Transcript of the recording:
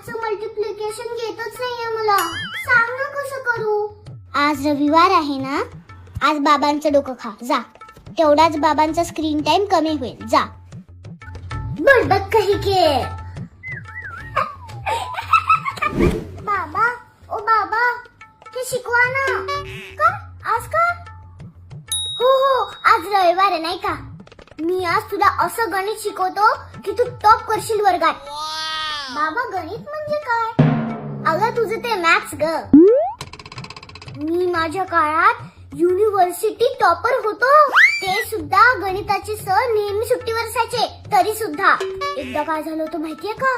मॅथचं multiplication येतच नाहीये मला. सांग ना कसं करू. आज रविवार आहे ना, आज बाबांचं डोकं खा जा. तेवढाच बाबांचा स्क्रीन टाइम कमी होईल. जा. बडबड कही के. बाबा, ओ बाबा, हे शिकवा ना. का आज का? हो आज रविवार आहे नाही का. मी आज तुला असं गणित शिकवतो की तू टॉप करशील वर्गात. बाबा गणित म्हणजे काय? अगं तुझं ते मॅथ्स ग. मी माझ्या काळात युनिव्हर्सिटी टॉपर होतो. ते सुद्धा गणिताचे सर नेहमी सुट्टीवर असायचे तरी सुद्धा. एकदा काय झालं होतं माहितीये का?